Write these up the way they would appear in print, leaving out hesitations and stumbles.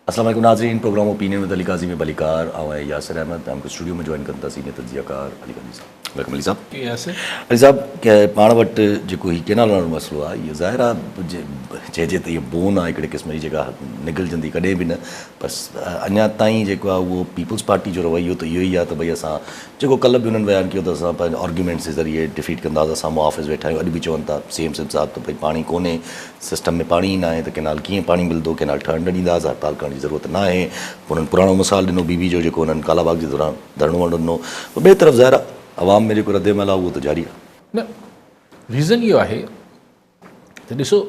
अस्सलाम वालेकुम नाज़रीन, प्रोग्राम ओपिनियन विद अली काज़ी में बलीकार आवा है यासिर अहमद हमको स्टूडियो में जॉइन कंदा सीनियर तजियाकार अली काज़ी साहब। वेलकम अली साहब। अली साहब क्या पाण वटि जेको ही केनाल वारो मसलो आहे इहो ज़ाहिर आहे चइजे त इहो बोन आहे हिकिड़े क़िस्म जी जेका निकिलजंदी कॾहिं बि न, बसि अञा ताईं जेको आहे उहो पीपल्स पार्टी जो रवैयो त इहो ई आहे त भई असां जेको कल्ह बि हुननि बयानु कयो त असां पंहिंजे आर्ग्यूमेंट्स जे ज़रिए डिफीट कंदासीं, असां मुआफ़िज़ वेठा आहियूं। अॼु बि चवनि था सीएम साहब त भई पाणी कोन्हे, सिस्टम में पाणी ई न आहे त केनाल कीअं पाणी मिलंदो, केनाल ठहणु न ॾींदासीं, हड़ताल करण जी ज़रूरत न आहे। उन्हनि पुराणो मिसाल ॾिनो बीबी जो जेको हुननि कालाबाग जे दौरान धरणो वरणो ॾिनो। ॿिए तरफ़ ज़ाहिर आहे आवाम में जेको रद्दमल आहे उहो त जारी आहे। न रीज़न इहो आहे त ॾिसो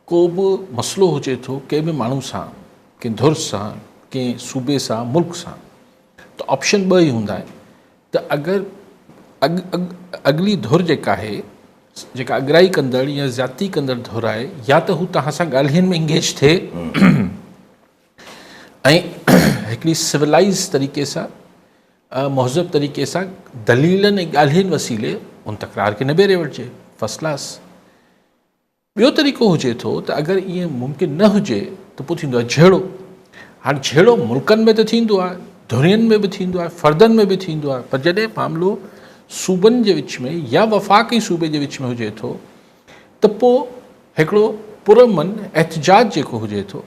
को बि मसइलो हुजे थो कंहिं बि माण्हू सां, कंहिं धुर सां, कंहिं सूबे सां, मुल्क सां, त ऑप्शन ॿ ई हूंदा आहिनि त अगरि अगली धुर जेका आहे, जेका अगराई कंदड़ या ज़्यादती कंदड़ धुर आहे, या त हू तव्हां सां ॻाल्हियुनि में इंगेज थिए ऐं हिकिड़ी सिविलाइज़ तरीक़े सां मुहज़ब तरीक़े सां दलीलनि ऐं ॻाल्हियुनि वसीले उन तकरार खे निबेरे वठिजे, फर्स्ट क्लास। ॿियो तरीक़ो हुजे थो त अगरि ईअं मुमकिन न हुजे त पोइ थींदो आहे झेड़ो। हाणे झेड़ो मुल्कनि में त थींदो आहे, धुरियुनि में बि थींदो आहे, फ़र्दनि में बि थींदो आहे, पर जॾहिं मामिलो सूबनि जे विच में या वफ़ाक़ी सूबे जे विच में हुजे थो त पोइ हिकिड़ो पुरमन एहतजाज जेको हुजे थो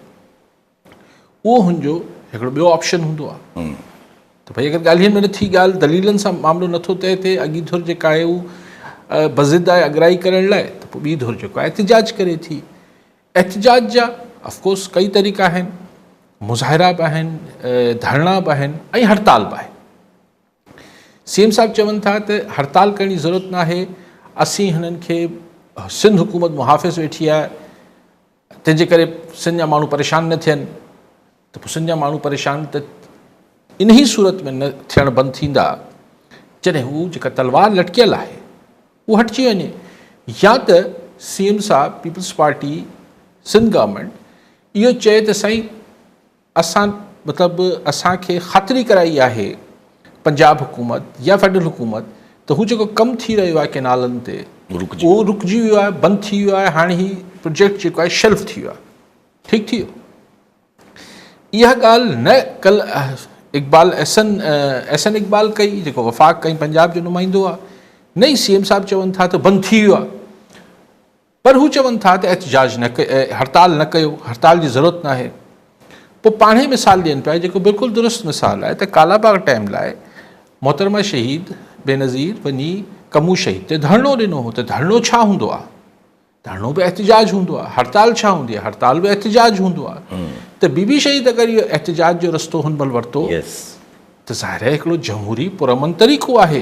उहो हुनजो हिकिड़ो ॿियो ऑप्शन हूंदो आहे त भई अगरि ॻाल्हियुनि में नथी ॻाल्हि, दलीलनि सां मामिलो नथो तइ थिए, अॻी धुर जेका आहे उहा बज़िद आहे अगराई करण लाइ, त पोइ ॿी धुर जेको आहे एहतजाज करे थी। एहतजाज जा ऑफकोर्स कई तरीक़ा आहिनि, मुज़ाहिरा बि आहिनि, धरना बि आहिनि ऐं हड़ताल बि आहे। सीएम साहब चवनि था त हड़ताल करण जी ज़रूरत न आहे, असीं हिननि खे सिंध हुकूमत मुहाफ़िज़ वेठी आहे, तंहिंजे करे सिंध जा माण्हू परेशान न थियनि। त पोइ सिंध जा माण्हू परेशान त इन ई सूरत में न थियण बंदि थींदा जॾहिं हू जेका तलवार लटकियल आहे उहा हटिजी वञे, या त सीएम साहब पीपल्स पार्टी सिंध गवर्नमेंट इहो चए त साईं असां मतिलबु असांखे ख़ातिरी कराई आहे पंजाब हुकूमत या फेडरल हुकूमत त हू जेको कमु थी रहियो आहे केनालनि ते उहो रुकिजी वियो आहे, बंदि थी वियो आहे, हाणे ही प्रोजेक्ट जेको आहे शेल्फ थी वियो आहे। ठीकु थी वियो। इहा ॻाल्हि न कल्ह इक़बाल एहसन इक़बाल कई, जेको वफ़ाक़ कई पंजाब जो नुमाइंदो आहे, न ई सीएम साहब चवनि था त बंदि थी वियो आहे, पर हू चवनि था त एहतजाज न हड़ताल न कयो, हड़ताल जी ज़रूरत न आहे। पोइ पाण ई मिसाल ॾियनि पिया जेको बिल्कुलु दुरुस्त मिसाल आहे त कालाबाग टाइम लाइ मोहतरमा शहीद बेनज़ीर वञी कमू शहीद ते धरणो ॾिनो हो, त धरणो छा हूंदो आहे? धरणो बि एहतजाज हूंदो आहे। हड़ताल छा हूंदी आहे? हड़ताल बि एहतजाज हूंदो आहे। त बीबी शहीद अगरि इहो एहतजाज जो रस्तो हुन महिल वरितो त ज़ाहिर आहे हिकिड़ो जमहूरी पुरमन तरीक़ो आहे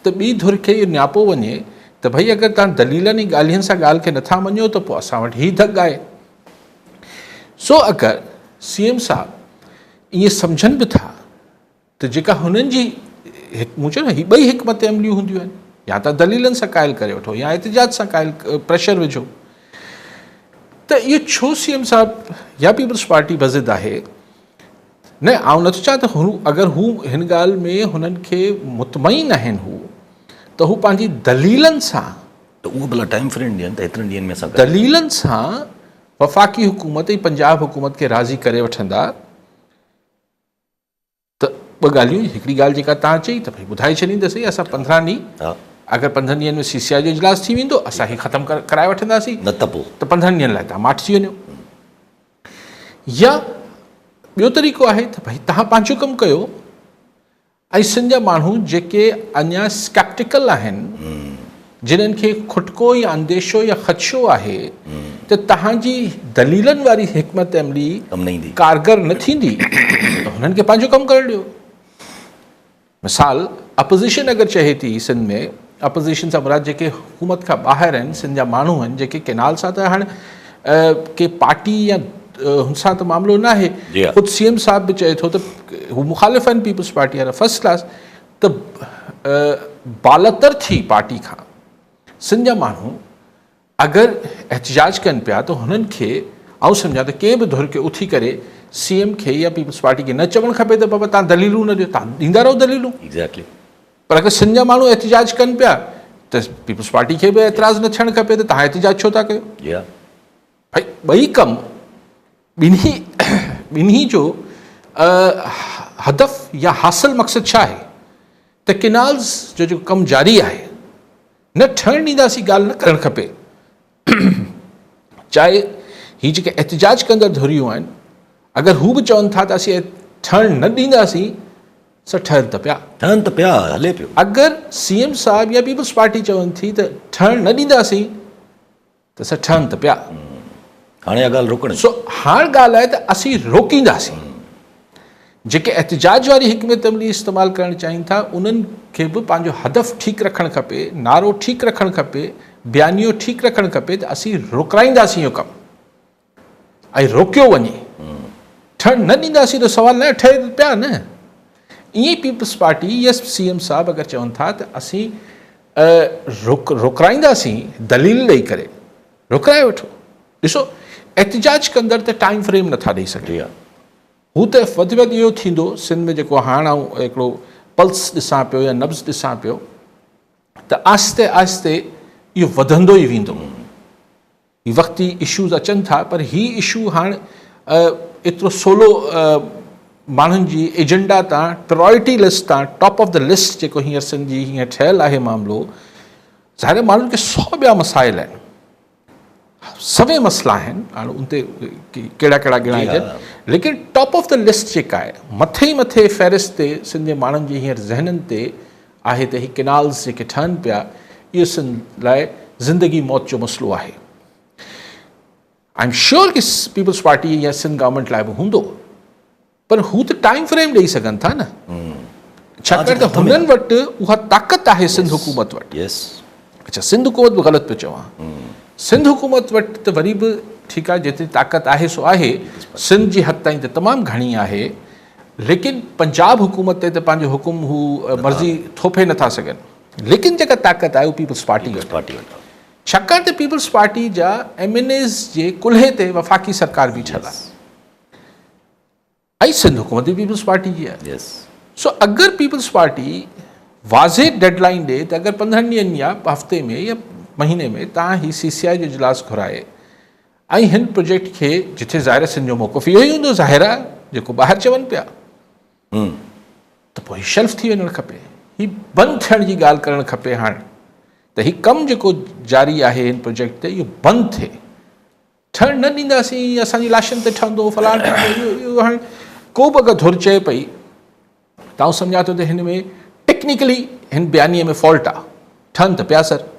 त ॿी धुर खे इहो नियापो वञे त भई अगरि तव्हां दलीलनि ऐं ॻाल्हियुनि सां ॻाल्हि खे नथा मञो त पोइ असां वटि ई धक आहे। सो अगरि सीएम साहब ईअं सम्झनि बि था त जेका हुननि जी मूं चयो न ही ॿई हिकमत अमलियूं हूंदियूं आहिनि, या त दलीलनि सां क़ाइल करे वठो या एहतजाज सां क़ाइल प्रेशर विझो, त इहो छो सीएम साहब या पीपल्स पार्टी बज़िद आहे? न आउं नथो चाहियां त हू अगरि हू हिन ॻाल्हि में हुननि खे मुतमइन आहिनि हू त हू पंहिंजी दलीलनि सां, त उहो भला टाइम फ्रेम ॾियनि त एतिरनि ॾींहंनि में असां दलीलनि सां वफ़ाक़ी हुकूमत ऐं पंजाब हुकूमत खे राज़ी करे वठंदा त ॿ ॻाल्हियूं। हिकिड़ी ॻाल्हि जेका तव्हां चई त भई ॿुधाए छॾींदसीं असां 15 ॾींहं, अगरि 15 ॾींहंनि में CCI जो इजलास थी वेंदो असां ही ख़तमु कराए वठंदासीं, न त पोइ त 15 ॾींहंनि लाइ तव्हां माठिजी वञो। या ॿियो तरीक़ो आहे त भई तव्हां पंहिंजो कमु कयो ऐं सिंध जा माण्हू जेके अञा स्केप्टिकल आहिनि, जिन्हनि खे खुटको या अंदेशो या ख़दशो आहे त तव्हांजी दलीलनि वारी हिकमत अमली कारगर न थींदी त हुननि खे पंहिंजो कमु करणु ॾियो। मिसाल अपोज़िशन अगरि चए थी सिंध में, अपोज़िशन सां मुराद जेके हुकूमत खां ॿाहिरि आहिनि, सिंध जा माण्हू आहिनि जेके केनाल सां त हाणे के पार्टी या हुन सां त मामिलो न आहे, ख़ुदि सीएम साहब बि चए थो त हू मुखालिफ़ आहिनि पीपल्स पार्टी वारा फर्स्ट क्लास, त बालतर थी पार्टी खां सिंध जा माण्हू अगरि एहतजाज कनि पिया त हुननि खे आउं सम्झां त कंहिं बि धुर खे उथी करे सीएम खे या पीपल्स पार्टी खे न चवणु खपे त बाबा तव्हां दलीलूं न ॾियो, तव्हां ॾींदा रहो दलीलूं। एग्ज़ैक्टली। पर अगरि सिंध जा माण्हू एहतजाज कनि पिया त पीपल्स पार्टी खे बि एतिराज़ न थियणु खपे त तव्हां एहतजाज छो था कयो। या भई ॿई कमु ॿिन्ही जो हदफ़ या हासिल मक़सदु छा आहे त केनाल्स जो जेको कमु जारी आहे न ठहणु ॾींदासीं ॻाल्हि न करणु खपे। चाहे ही जेके एहतिजाज कंदड़ धुरियूं आहिनि अगरि हू बि चवनि था त असीं ठहणु न ॾींदासीं स ठहनि त पिया हले पियो। अगरि CM साहिब या पीपल्स पार्टी चवनि थी त ठहणु न ॾींदासीं त स ठहनि त पिया। हाणे इहा ॻाल्हि रोकणी। सो हाणे ॻाल्हि आहे त असीं रोकींदासीं। जेके एहतिजाज वारी हिकमत अमली इस्तेमालु करणु चाहिनि था उन्हनि खे बि पंहिंजो हदफ़ ठीकु रखणु खपे, नारो ठीकु रखणु खपे, बयानियो ठीकु रखणु खपे त असीं रोकाईंदासीं इहो कमु ऐं रोकियो वञे। ठहणु न ॾींदासीं त सवाल न ठहे पिया न। ईअं ई पीपल्स पार्टी या CM साहिबु अगरि चवनि था त असीं रोकाईंदासीं दलील ॾेई करे, रोकाए वठो। ॾिसो एहतिजाज कंदड़ त टाइम फ्रेम नथा ॾेई सघे। हू त वधि में वधि इहो थींदो सिंध में जेको हाणे आऊं हिकिड़ो पल्स ॾिसां पियो या नब्ज़ ॾिसां पियो त आहिस्ते आहिस्ते इहो वधंदो ई वेंदो। ही वक़्ती इशूज़ अचनि था पर ही इशू हाणे एतिरो सोलो माण्हुनि जी एजेंडा तां, प्रायोरिटी लिस्ट तां, टॉप ऑफ द लिस्ट जेको हींअर सिंध जी हीअं ठहियलु आहे मामिलो, ज़ाहिर माण्हुनि खे 100 ॿिया मसाइल आहिनि, सभई मसइला आहिनि। हाणे उन ते कहिड़ा कहिड़ा गिणाइजनि, लेकिन टॉप ऑफ द लिस्ट जेका आहे मथे ई मथे फ़हरिस्त ते सिंध जे माण्हुनि जी हींअर ज़हननि ते आहे त ही केनाल्स जेके ठहनि पिया इहो सिंध लाइ ज़िंदगी मौत जो मसइलो आहे। आई एम श्योर कि पीपल्स पार्टी या सिंध गवर्नमेंट लाइ बि हूंदो, पर हू त टाइम फ्रेम ॾेई सघनि था न, छाकाणि त हुननि वटि उहा ताक़त आहे सिंध हुकूमत वटि। अच्छा, सिंध हुकूमत बि ग़लति पियो चवां, सिंध हुकूमत वटि त वरी बि ठीकु आहे, जेतिरी ताक़त आहे सो आहे, सिंध जी हद ताईं त तमामु घणी आहे, लेकिन पंजाब हुकूमत ते त पंहिंजो हुकुम हू मर्ज़ी थोपे नथा सघनि। लेकिन जेका ताक़त आहे उहा पीपल्स पार्टी वटि, छाकाणि त पीपल्स पार्टी जा MNAs जे कुल्हे ते वफ़ाक़ी सरकार बीठल आहे ऐं सिंध हुकूमत बि पीपल्स पार्टी जी आहे। सो अगरि पीपल्स पार्टी वाज़े डेडलाइन ॾे त अगरि 15 ॾींहंनि या हफ़्ते में या महीने में तव्हां ही CCI जो इजलास घुराए ऐं हिन प्रोजेक्ट खे, जिथे ज़ाहिर सिंध जो मौक़िफ़ इहो ई हूंदो ज़ाहिर आहे जेको ॿाहिरि चवनि पिया, त पोइ हीउ शेल्फ थी वञणु खपे, हीउ बंदि थियण जी ॻाल्हि करणु खपे हाणे त हीउ कमु जेको जारी आहे हिन प्रोजेक्ट ते इहो बंदि थिए। ठहणु न ॾींदासीं, असांजी लाशनि ते ठहंदो फलाण, इहो हाणे को बि अगरि धुर चए पई त आउं सम्झां थो त हिन में टेक्निकली हिन बयानीअ में फॉल्ट आहे, ठहनि त पिया सर।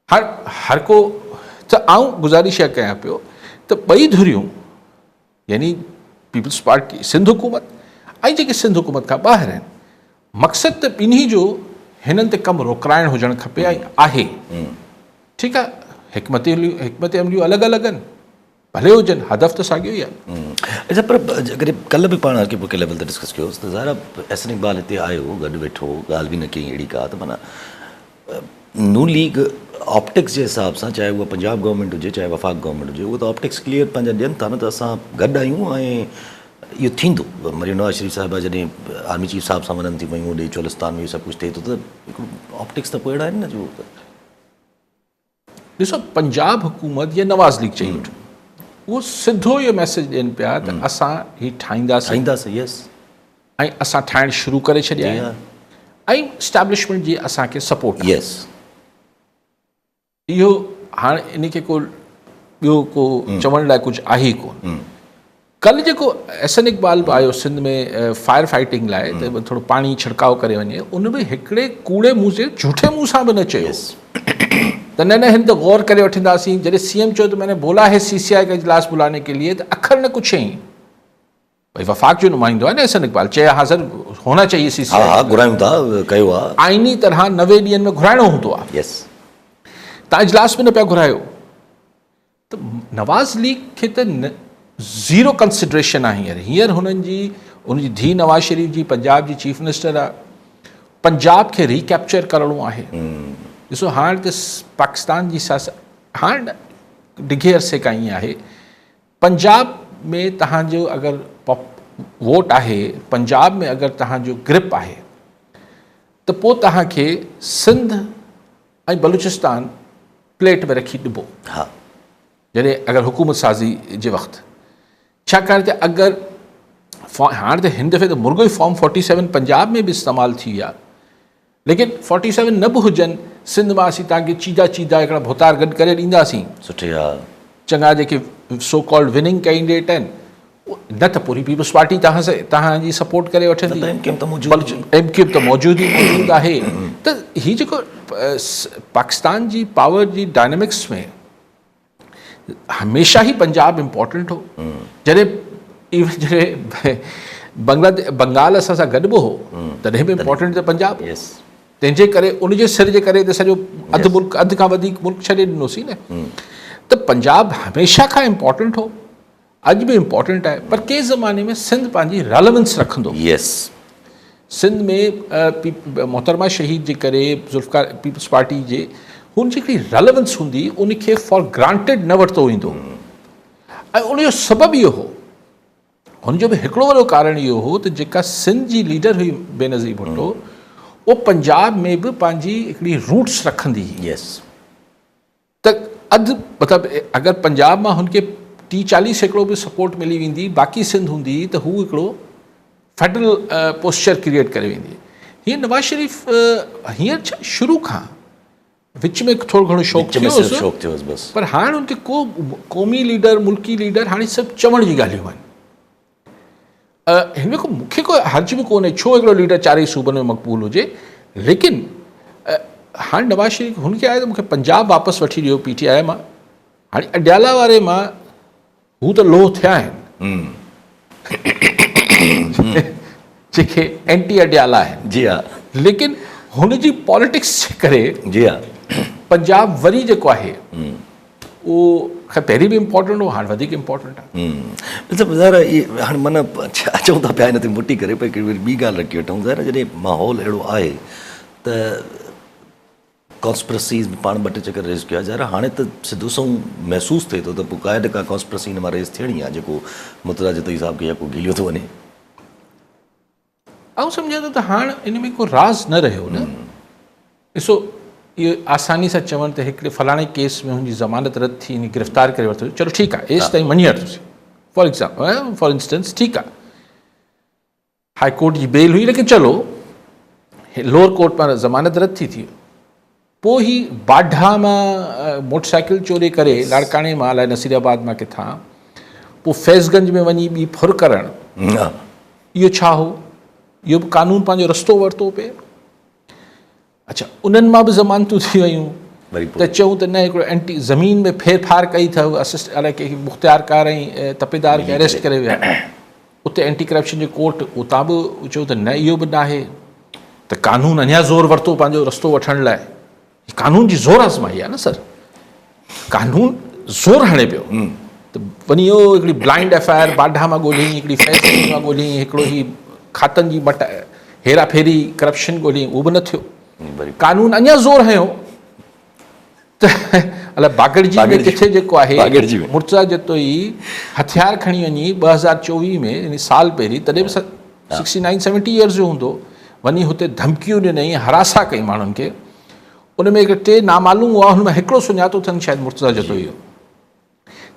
हर को त आउं गुज़ारिश कयां पियो त ॿई धुरियूं यानी पीपल्स पार्टी सिंध हुकूमत ऐं जेके सिंध हुकूमत खां ॿाहिरि आहिनि, मक़सदु त ॿिन्ही जो हिननि ते कमु रोकाइणु हुजणु खपे ऐं आहे। ठीकु आहे, हिकमत अमलियूं अलॻि अलॻि आहिनि, भले हुजनि, हदफ़ त साॻियो ई आहे। अच्छा, पर अगरि कल्ह बि पाण हल्के फुल्के लेवल ते डिस्कस कयोसीं त ज़ाहिर एहसन इक़बाल हिते आयो, गॾु वेठो, ॻाल्हि बि न कई अहिड़ी का, त माना नून लीग ऑप्टिक्स जे हिसाब सां, चाहे उहा पंजाब गवर्नमेंट हुजे चाहे वफ़ाक़ गवर्नमेंट हुजे, उहो त ऑप्टिक्स क्लियर पंहिंजा ॾियनि था न त असां गॾु आहियूं ऐं इहो थींदो। मरियम नवाज़ शरीफ़ साहिबा जॾहिं आर्मी चीफ साहिब सां वञनि थी पयूं, होॾे चोलिस्तान में इहो सभु कुझु थिए थो, त हिकिड़ो ऑप्टिक्स त पोइ अहिड़ा आहिनि न जो ॾिसो पंजाब हुकूमत या नवाज़ लीग चई वठो, उहो सिधो इहो मैसेज ॾियनि पिया त असां हीउ ठाहींदासीं ऐं असां ठाहिणु शुरू करे छॾिया आहियूं ऐं स्टैब्लिशमेंट जी असांखे सपोर्ट आहे। इहो हाणे इन खे को ॿियो को चवण लाइ कुझु आहे ई कोन। कल्ह जेको एहसन इक़बाल बि आयो सिंध में फायर फाइटिंग लाइ, त थोरो पाणी छिड़काव करे वञे, उन में हिकिड़े कूड़े मुंहुं से झूठे मुंहुं सां बि न चयो त न हिन त गौर करे वठंदासीं। जॾहिं CM चयो त मैंने बोला है CCI का इजलास बुलाने के लिए, त अखर न कुछ ही, भाई वफ़ाक़ जो नुमाइंदो आहे न एहसन इक़बाल, चए हाज़िर होना चाहिए CCI, घुरायूं था, कयो आहे आइनी तरह 90 ॾींहंनि में घुराइणो हूंदो आहे। तव्हां इजलास बि न पिया घुरायो, त नवाज़ लीग खे त ज़ीरो कंसिडरेशन आहे। हींअर हुनजी धीउ नवाज़ शरीफ़ जी पंजाब जी चीफ मिनिस्टर आहे, पंजाब खे रिकैप्चर करिणो आहे। ॾिसो हाणे त पाकिस्तान जी सियासत हाणे डिघे अरसे खां ईअं आहे, पंजाब में तव्हांजो अगरि वोट आहे, पंजाब में अगरि तव्हांजो ग्रिप आहे, त पोइ तव्हांखे सिंध ऐं बलूचिस्तान प्लेट में रखी ॾिबो। जॾहिं अगरि हुकूमत साज़ी जे वक़्तु, छाकाणि त अगरि हाणे त हिन दफ़े त मुर्गो ई फॉर्म 47 पंजाब में बि इस्तेमालु थी विया, लेकिन 47 न बि हुजनि, सिंध मां असीं तव्हांखे चीदा चीदा हिकिड़ा भुतार गॾु करे ॾींदासीं। सुठे हा चङा जेके सो कॉल्ड विनिंग कैंडिडेट आहिनि, न त पूरी पीपल्स पार्टी तव्हांजी सपोर्ट करे वठंदी, एमक्यूएम त मौजूदु एमक्यूएम त मौजूदु आहे। त हीअ जेको पाकिस्तान जी पावर जी डायनेमिक्स में हमेशह ई पंजाब इम्पोर्टेंट हो। जॾहिं बंगाल असां सां गॾु बि हो तॾहिं बि इम्पोर्टेंट त पंजाब। तंहिंजे करे उनजे सिर जे करे त सॼो अधु खां वधीक मुल्क छॾे ॾिनोसीं न। त पंजाब हमेशह खां इम्पोर्टेंट हो, अॼु बि इम्पोर्टेंट आहे, पर कंहिं ज़माने में सिंध पंहिंजी रेलेवेंस रखंदो। सिंध में मोहतरमा शहीद जे करे ज़ुल्फ़िकार पीपल्स पार्टी जे हुनजी हिकिड़ी रेलेवेंस हूंदी, उनखे फॉर ग्रांटेड न वरितो वेंदो। ऐं उनजो सबबु इहो हो, हुनजो बि हिकिड़ो वॾो कारण इहो हो त जेका सिंध जी लीडर हुई बेनज़ीर भुट्टो, उहो पंजाब में बि पंहिंजी हिकिड़ी रूट्स रखंदी हुई। त अधु मतिलबु अगरि पंजाब मां हुनखे 30-40% बि सपोर्ट मिली वेंदी, बाक़ी सिंध हूंदी त हू हिकिड़ो फेडरल पोस्चर क्रिएट करे वेंदी। हीअं नवाज़ शरीफ़ हींअर छा शुरू खां विच में थोरो घणो शौक़ु थियो, पर हाणे हुनखे को क़ौमी लीडर, मुल्की लीडर, हाणे सभु चवण जी ॻाल्हियूं आहिनि। हिन में को मूंखे कोई हर्ज बि कोन्हे छो हिकिड़ो लीडर चारई सूबनि में मक़बूल हुजे, लेकिन हाणे नवाज़ शरीफ़ हुनखे आहे त मूंखे पंजाब वापसि वठी ॾियो PTI मां। हाणे अडियाला वारे मां हू त लोह थिया आहिनि जेके एंटी अडियाला आहिनि, जी हा, लेकिन हुनजी पॉलिटिक्स जे करे, जी हा, पंजाब वरी जेको आहे उहो पहिरीं बि इम्पोर्टेंट हो, हाणे वधीक इम्पोर्टेंट आहे। मतिलबु ज़ाहिर इहे हाणे माना छा चऊं था पिया हिन ते मुटी करे पर हिकिड़ी ॿी ॻाल्हि रखी वठूं। ज़ाहिर जॾहिं माहौल अहिड़ो आहे त कॉन्स्पिरसीज़ पाण ॿ टे चकर रेज़ कया, ज़ाहिर हाणे त सिधो सऊं महसूसु थिए थो त पोइ काइद का कॉन्स्पिरसी हिन मां रेज़ थियणी आहे, जेको मुर्तज़ा जतोई साहिब खे को गिलियो थो वञे। ऐं सम्झां थो त हाणे इन में को राज़ न रहियो न। ॾिसो, इहो आसानी सां चवनि त हिकिड़े फलाणे केस में हुनजी ज़मानत रद्द थी, गिरफ़्तार करे वरितो, चलो ठीकु आहे, एसि ताईं मञी वरितोसीं। फॉर इंस्टेंस ठीकु आहे, हाई कोर्ट जी बेल हुई, लेकिन चलो लोअर कोर्ट मां ज़मानत रद्द थी। पोइ ही बाढा मां मोटरसाइकिल चोरी करे लाड़काणे मां अलाए नसीराबाद मां किथां, पोइ फैज़गंज में वञी ॿी फुर करणु, इहो छा हो? इहो बि कानून पंहिंजो रस्तो वरितो पिए। अच्छा, उन्हनि मां बि ज़मानतूं थी वियूं त चऊं त न हिकिड़ो एंटी ज़मीन में फेरफार कई अथव, अलाए कंहिंखे मुख़्तियारकार ऐं तपेदार खे अरेस्ट करे विया, उते एंटी करप्शन जो कोर्ट, उतां बि चयो त न इहो बि न आहे। त कानून अञा ज़ोर वरितो पंहिंजो रस्तो वठण लाइ। कानून जी ज़ोर आज़माई आहे न सर, कानून ज़ोर हणे पियो। त वञी इहो हिकिड़ी ब्लाइंड एफआईआर बाढा मां ॻोल्हियईं, हिकिड़ी फैज़गंज मां ॻोल्हियईं, हिकिड़ो ही खातनि जी हेरा फेरी करप्शन ॻोल्हियईं, उहो बि न थियो। कानून अञा ज़ोर हयो त अलाए बागड़जी में किथे जेको आहे मुर्तज़ा जतोई हथियार खणी वञी 2024 में यानी साल पहिरीं, तॾहिं बि 69-70 ईयर्स जो हूंदो, वञी हुते धमकियूं ॾिनई, हरासा कई माण्हुनि खे। उन में हिकिड़े 3 नामालूम हुआ, हुन में हिकिड़ो सुञातो अथनि शायदि मुर्तज़ा जतोई जो।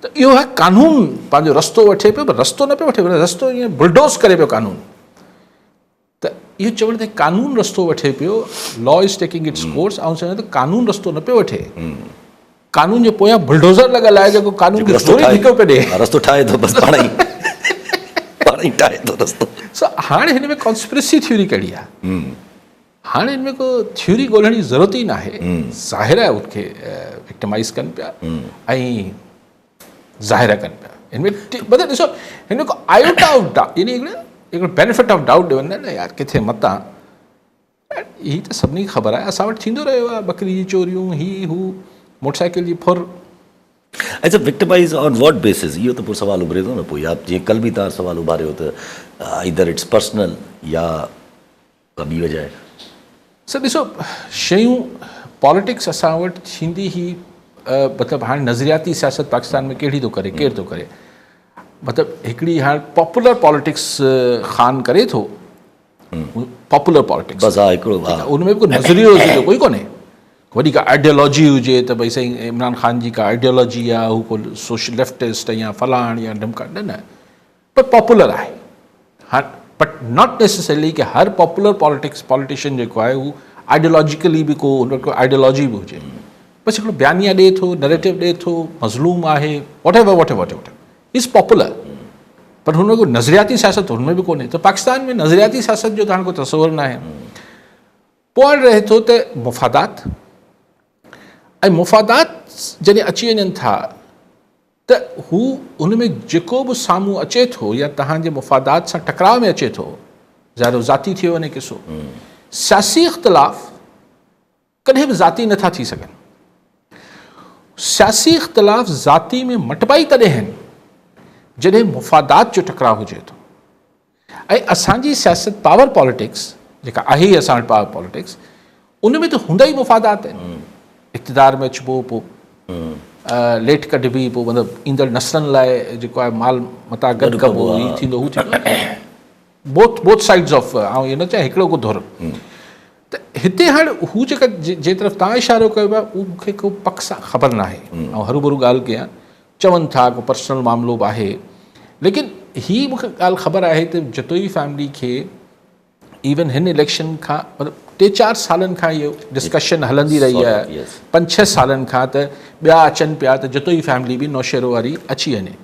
त इहो आहे कानून पंहिंजो रस्तो वठे पियो, पर रस्तो न पियो वठे, रस्तो ईअं बुलडोज़ करे पियो कानून। त इहो चवण त कानून रस्तो वठे पियो, law is taking its course, ऐं चवण त कानून रस्तो न पियो वठे, कानून जे पोयां बुलडोज़र लॻल आहे जेको कानून खे रस्तो धिको पियो ॾे, रस्तो ठाहे थो, बसि पाण ई ठाहे थो रस्तो। हाणे हिन में कॉन्स्पिरेसी थ्योरी कहिड़ी आहे? हाणे हिन में को थ्योरी ॻोल्हण जी ज़रूरत ई न आहे। ज़ाहिर आहे उनखे विक्टिमाइज़ कनि पिया ऐं ज़ाहिर कनि पिया। हिन में मतिलबु ॾिसो, हिन में को आयोटा ऑफ डाउट, यानी हिकिड़ो बेनिफिट ऑफ डाउट ॾियनि न यार किथे मतां, हीअ त सभिनी खे ख़बर आहे, असां वटि थींदो रहियो आहे, बकरी जी चोरियूं, ही हू मोटरसाइकिल जी फुर। अच्छा, विक्टिमाइज़ ऑन वॉट बेसिस, इहो त पोइ सुवालु उभरे थो न पोइ, या जीअं कल बि तव्हां सुवालु उभारियो त आइदर इट्स पर्सनल या का ॿी वजह आहे। सर ॾिसो, शयूं पॉलिटिक्स असां वटि थींदी ई मतिलबु हाणे नज़रियाती सियासत पाकिस्तान में कहिड़ी थो करे, केरु थो करे, मतिलबु हिकिड़ी हाणे पॉपुलर पॉलिटिक्स ख़ान करे थो, पॉपुलर पॉलिटिक्स, बसि हा हिकिड़ो, उन में बि कोई नज़रियो जो कोई कोन्हे, वॾी का आइडियोलॉजी हुजे त भई साईं इमरान ख़ान जी का आइडियोलॉजी आहे, हू को सोशल लेफ्टिस्ट या फलाण या ढमका, न, पर पॉपुलर आहे हाँ, बट नॉट नेसेसरली कि हर पॉपुलर पॉलिटिशियन जेको आहे उहो आइडियोलॉजिकली बि को उनजो आइडियोलॉजी बि हुजे, बसि हिकिड़ो बयानिया ॾिए थो, नरेटिव ॾिए थो, मज़लूम आहे, वॉट एवर इज़ पॉपुलर, पर हुन को नज़रियाती सियासत हुनमें बि कोन्हे। त पाकिस्तान में नज़रियाती सियासत जो त हाणे को तसवुरु न आहे। पोइ रहे थो त मुफ़ादात, ऐं मुफ़ादात जॾहिं अची वञनि था त हू उन में जेको बि साम्हूं अचे थो या तव्हांजे मुफ़ादात सां टकराव में अचे थो, ज़ाहिर ज़ाती थी वञे किसो, सियासी इख़्तिलाफ़ कॾहिं बि ज़ाती नथा थी सघनि। सियासी इख़्तिलाफ़ ज़ाती में मटबाई तॾहिं आहिनि जॾहिं मुफ़ादात जो टकराव हुजे थो। ऐं असांजी सियासत पावर पॉलिटिक्स जेका आहे ई असां वटि पावर पॉलिटिक्स, उन में त हूंदा ई मुफ़ादात आहिनि। इक़्तिदार में अचिबो, पोइ लेट कढिबी, पोइ मतिलबु ईंदड़ नसलनि लाइ जेको आहे माल मता गॾु कबो, हीअ थींदो हू थींदो, बोथ साइड्स ऑफ, ऐं इहो न चाहे हिकिड़ो को धुर। त हिते हाणे हू जेका जे तरफ़ तव्हां इशारो कयो आहे उहो मूंखे को पक सां ख़बर न आहे, ऐं हरू भरू ॻाल्हि कयां, चवनि था को पर्सनल मामिलो बि आहे, लेकिन हीअ मूंखे ॻाल्हि ख़बर आहे त जतोई फैमिली खे इवन हिन इलेक्शन खां मतिलबु 3-4 सालनि खां इहो डिस्कशन हलंदी रही आहे, 5-6 सालनि खां, त ॿिया अचनि पिया त जतोई फैमिली बि नौशेरो वारी अची वञे।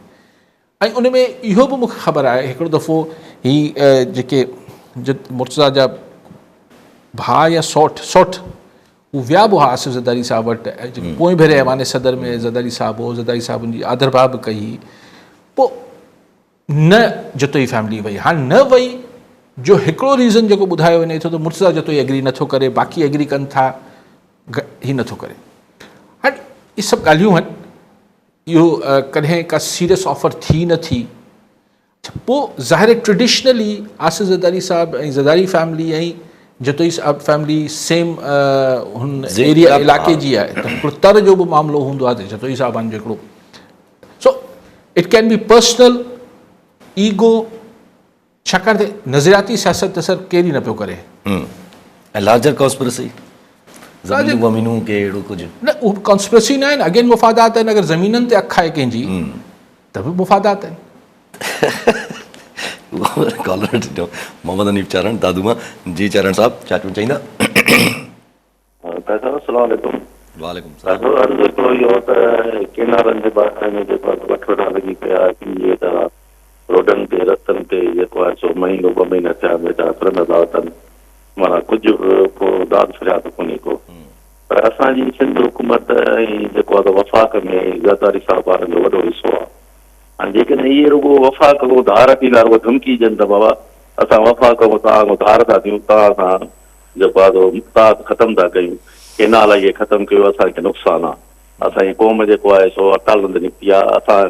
ऐं उन में इहो बि मूंखे ख़बर आहे हिकिड़ो दफ़ो ही जेके मुर्तज़ा जा भाउ या सौठ हू विया बि हुआ आसिफ़ ज़रदारी साहिब वटि, पोइ भेरे ऐवान सदर में ज़रदारी साहिब हो, ज़रदारी साहिब जी आदरभाव बि कई, पोइ न जतोई फैमिली वई। हाणे न वई जो हिकिड़ो रीज़न जेको ॿुधायो वञे थो त मुर्तज़ा जतोई एग्री नथो करे, बाक़ी एग्री कनि था, ही नथो करे। हाणे इहे सभु ॻाल्हियूं आहिनि, इहो कॾहिं का सीरियस ऑफर थी न थी। पोइ ज़ाहिर ट्रेडिशनली आसिफ़ ज़रदारी साहिब ऐं ज़रदारी फैमिली ऐं जतोई साहिब फैमिली सेम हुन एरिया इलाइक़े जी आहे, त हिकिड़ो तर जो बि मामिलो हूंदो आहे त जतोई साहिबान जो हिकिड़ो, so it can be personal ego, छाकाणि त नज़रियाती सियासत त सर केरु ई न पियो करे। ऐं लार्जर कॉन्स्पिरेसी ज़मीनूं वमीनूं के अहिड़ो कुझु न, उहे कॉन्स्पिरेसी न आहिनि, अगेन मुफ़ादात आहिनि। अगरि ज़मीननि ते अखि आहे कंहिंजी त बि मुफ़ादात आहिनि। कॉलर ॾिठो मोहम्मद हनीफ़ चारण दादूमा जी। चारण साहब छा चवणु चाहींदा? वालेकुम सलाम। हिकिड़ो इहो त केनालनि जे बारे में जेको आहे वठोड़ा लॻी पिया कि इहे त रोडनि ते रस्तनि ते जेको आहे सो महीनो 2 महीना थिया वेठा फिरंदा अथनि, माना कुझु को दाद फरियाद कोन्हे को। पर असांजी सिंध हुकूमत ऐं जेको आहे वफ़ाक़ में ज़रदारी साहिब वारनि जो वॾो हिसो आहे। हाणे जेकॾहिं इहे रुॻो वफ़ाक़ को धार ॾींदा, रुॻो धमकी ॾियनि त बाबा असां वफ़ाक़ को तव्हां धार था ॾियूं, तव्हां सां जेको आहे तव्हां ख़तमु था कयूं, केनाल इहे ख़तमु कयो, असांखे नुक़सानु आहे, असांजी क़ौम जेको आहे सो अटालंद निकिती आहे, असां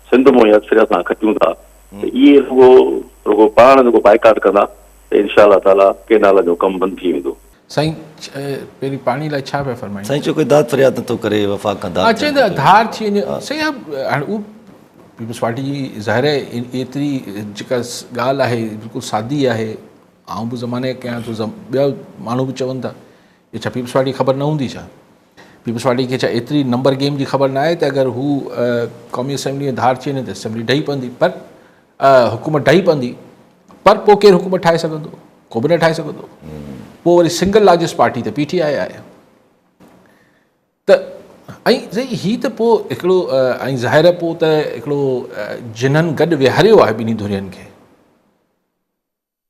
सिंध मों अक्सर सां खटियूं था। इहे रुॻो पाण जेको बाइकाट कंदा त इनशा अल्लाह ताला केनाल जो कमु बंदि थी वेंदो। साईं पहिरीं पाणी लाइ छा पिया फरमाइनि? साईं चयो कोई दाद फरियाद नथो करे, वफ़ाक़ खां दाद अचे त धार थी वञे। सही आहे। हाणे उहो पीपल्स पार्टी जी ज़ाहिर आहे एतिरी जेका ॻाल्हि आहे बिल्कुलु सादी आहे। आउं बि ज़माने कयां थो, ॿिया माण्हू बि चवनि था इहे छा पीपल्स पार्टी ख़बर न हूंदी छा? पीपल्स पार्टी खे छा एतिरी नंबर गेम जी ख़बर न आहे त अगरि हू क़ौमी असैम्बली में धार थी वञे त असैम्बली ढही पवंदी, पर हुकूमत ढही पवंदी, पर पोइ केरु हुकूमत ठाहे सघंदो? को बि न ठाहे सघंदो। पोइ वरी सिंगल लार्जेस्ट पार्टी त PTI आहे। त ऐं हीअ त पोइ हिकिड़ो ऐं ज़ाहिर आहे पोइ त हिकिड़ो जिन्हनि गॾु विहारियो आहे ॿिन्ही धुरियुनि खे,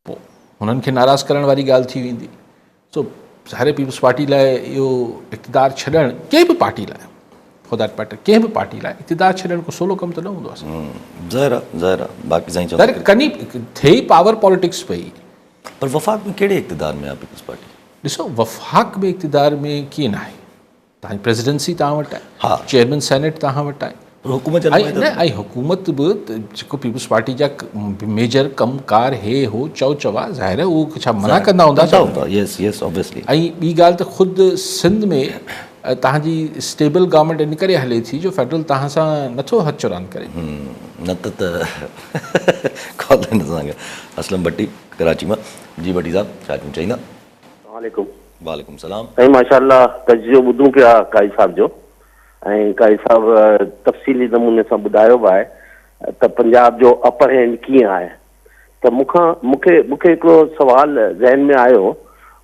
पोइ हुननि खे नाराज़ करण वारी ॻाल्हि थी वेंदी। सो ज़ाहिर पीपल्स पार्टी लाइ इहो इक़्तिदार छॾणु, कंहिं बि पार्टी लाइ, फॉर दैट मैटर कंहिं बि पार्टी लाइ इक़्तिदार छॾणु को सवलो कमु त न हूंदो आहे। ज़ाहिर आहे बाक़ी साईं चवंदा कनी थिए पावर पॉलिटिक्स पई, पर वफ़ाक़ में कहिड़े इक़्तिदार में आहे पीपल्स पार्टी? ॾिसो वफ़ाक़ में इक़्तिदार में कीअं न आहे। तव्हांजी प्रेसिडेंसी तव्हां वटि आहे, हा, चेयरमैन सेनेट तव्हां वटि आहे, हुकूमत ऐं हुकूमत बि जेको पीपल्स पार्टी जा मेजर कमकार हे हो चवा ज़ाहिर आहे उहो छा मना कंदा हूंदा छा? यस यस ऑब्वियसली। ऐं ॿी ॻाल्हि त ख़ुदि सिंध में तव्हांजी स्टेबल गवर्नमेंट इन करे हले थी जो फेडरल तव्हां सां नथो हथ चुरान करे। न त असलम भट्टी कराची मां। जी भट्टी साहब छा चवणु चाहींदा? वालेकुम सलाम। ऐं माशाअल्लाह तजियो ॿुधूं पिया काई साहिब जो, ऐं काई साहिब तफ़सीली नमूने सां ॿुधायो बि आहे। त पंजाब जो अपर हैंड कीअं आहे। त मूंखे हिकिड़ो सुवाल ज़हन में आयो,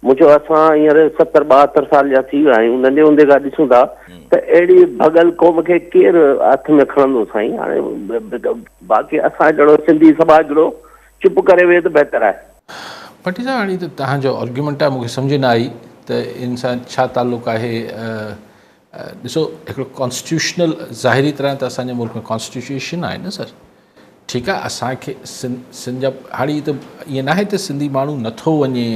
मुंहिंजो असां हींअर 70-72 साल जा थी विया आहियूं, नंढे हूंदे खां ॾिसूं था त अहिड़ी भॻल क़ौम खे केरु हथ में खणंदो साईं। हाणे बाक़ी असां जहिड़ो सिंधी समाज जहिड़ो चुप करे वेह त बहितर आहे। भट्टी साहब, हाणे त तव्हांजो आर्ग्यूमेंट आहे, मूंखे सम्झ न आई त इन सां छा ताल्लुक़ु आहे। ॾिसो, हिकिड़ो कॉन्स्टिट्यूशनल, ज़ाहिरी तरह त असांजे मुल्क में कॉन्स्टिट्यूशन आहे न सर, ठीकु आहे। असांखे सिंध जा हाणे त ईअं न आहे त सिंधी माण्हू नथो वञे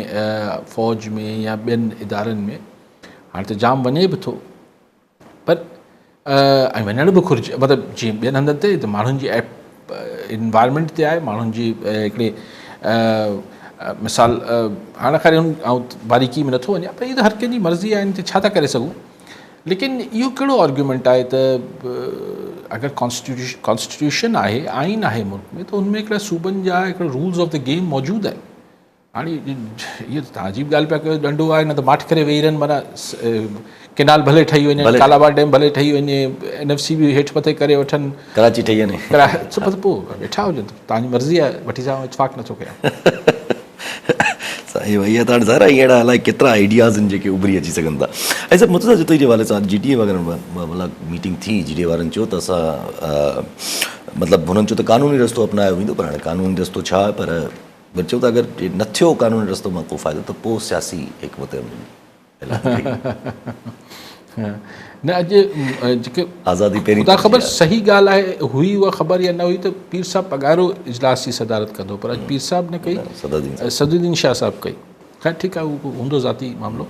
फ़ौज में या ॿियनि इदारनि में, हाणे त जाम वञे बि थो, पर ऐं वञण बि घुरिजे। मतिलबु जीअं ॿियनि हंधनि ते त माण्हुनि जी इन्वायरमेंट ते आहे, माण्हुनि जी हिकिड़े मिसाल हाणे खैर ऐं बारीकी में नथो वञे, पर इहा त हर कंहिंजी मर्ज़ी आहे, इन ते छा था करे सघूं। लेकिन इहो कहिड़ो आर्ग्यूमेंट आहे त अगरि कॉन्स्टिट्यूशन आहे, आइन आहे मुल्क में, त हुनमें हिकिड़ा सूबनि जा हिकिड़ा रूल्स ऑफ द गेम मौजूदु आहे। हाणे इहो त तव्हां अजीब ॻाल्हि पिया कयो, ॾंडो आहे न त माठ करे वेही रहनि, माना केनाल भले ठही वञे, कालाबाड़ डैम भले ठही वञे, NFC बि हेठि मथे करे वठनि, कराची ठही वञे, पोइ वेठा हुजनि, तव्हांजी मर्ज़ी आहे। वठी सां इतफ़ाक़ नथो कयां। साईं भई इहा त हाणे ज़ाहिर आहे, अहिड़ा अलाए केतिरा आइडियाज़ आहिनि जेके उभरी अची सघनि था। ऐं सर मुर्तज़ा जितोई जे हवाले सां GDA वग़ैरह मतिलबु मीटिंग थी, GDA वारनि चयो त असां मतिलबु हुननि चयो त क़ानूनी रस्तो अपनायो वेंदो, पर हाणे क़ानूनी रस्तो छा आहे, पर वरी चयो त अगरि न थियो क़ानूनी रस्तो मां को फ़ाइदो त पोइ सियासी हिकमत न। अॼु जेके आज़ादी पहिरीं ख़ुदा ख़बर सही ॻाल्हि आहे, हुई उहा ख़बर या न हुई, त पीर साहिबु पघारो इजलास जी सदारत कंदो, पर अॼु पीर साहिब न कई, सदुद्दीन शाह साहिबु कई। ख़ैर ठीकु आहे, उहो हूंदो ज़ाती मामिलो।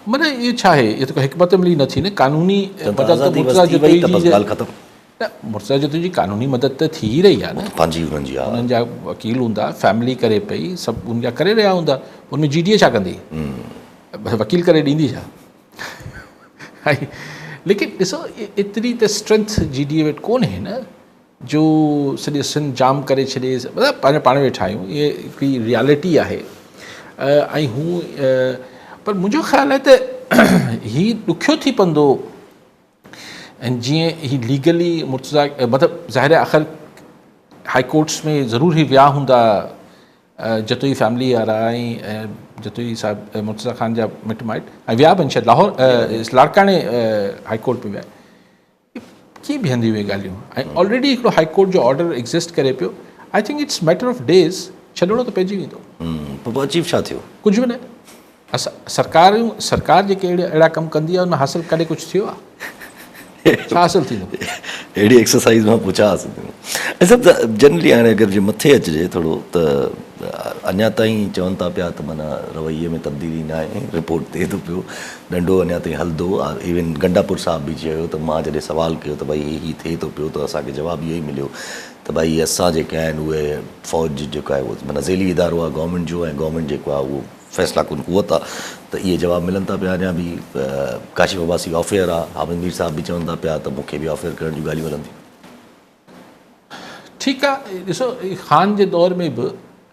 माना इहो छा आहे, इहो त हिकमत मिली न थी न, क़ानूनी मुर्तज़ा जतोई जी क़ानूनी मदद त थी रही आहे न, हुननि जा वकील हूंदा, फैमिली करे पई, सभु उनजा करे रहिया हूंदा, उनमें GDA छा कंदी, वकील करे ॾींदी छा। लेकिन ॾिसो, एतिरी त स्ट्रेंथ GDA वटि कोन्हे न, जो सॼो सिंध जाम करे छॾे। मतिलबु पंहिंजो पाण वेठा आहियूं, इहे हिकिड़ी रियालिटी आहे। ऐं हू पर मुंहिंजो ख़्यालु आहे त हीउ ॾुखियो थी पवंदो, ऐं जीअं ही लीगली मुर्तज़ा मतिलबु ज़ाहिर आहे आख़िर हाई कोर्ट्स में ज़रूर ई विया हूंदा जतोई फैमिली वारा ऐं जतोई साहिबु मुर्तज़ा ख़ान जा मिट माइट, ऐं विया बि शायदि लाहौर लाड़काणे हाई कोर्ट में विया। कीअं बीहंदियूं उहे ॻाल्हियूं, ऐं ऑलरेडी हिकिड़ो हाई कोर्ट जो ऑर्डर एग्ज़िस्ट करे पियो। I think it's matter of days, छॾणो त पइजी वेंदो। पोइ अचीव छा थियो, कुझु बि न। असां सरकार जेके अहिड़ा कमु कंदी आहे, हुन हासिलु कॾहिं कुझु थियो आहे, छा हासिलु थींदो, अहिड़ी एक्सरसाइज़ मां पुछा हासिलु थींदो। ऐं सभु जनरली हाणे अगरि जे मथे अचिजे थोरो, त अञा ताईं चवनि था पिया त माना रवैये में तब्दीली न आहे, रिपोर्ट थिए थो पियो, ॾंडो अञा ताईं हलंदो। इवन गंडापुर साहिब बि चयो त मां जॾहिं सुवाल कयो त भई हीअ थिए थो पियो, त असांखे जवाबु इहो ई मिलियो त भई असां जेके आहिनि उहे फ़ौज जेको आहे उहो माना ज़ेली इदारो आहे गवर्नमेंट जो, ऐं गवर्नमेंट जेको आहे उहो फ़ैसिला कुन क़ुवत आहे, त इहे जवाब मिलनि था पिया। अञा बि काशिफ़ अब्बासी ऑफियर आहे, हामिद मीर साहिब बि चवनि था पिया त मूंखे बि ऑफियर करण जूं ॻाल्हियूं हलनि थियूं। ठीकु आहे, ॾिसो ख़ान जे दौर में बि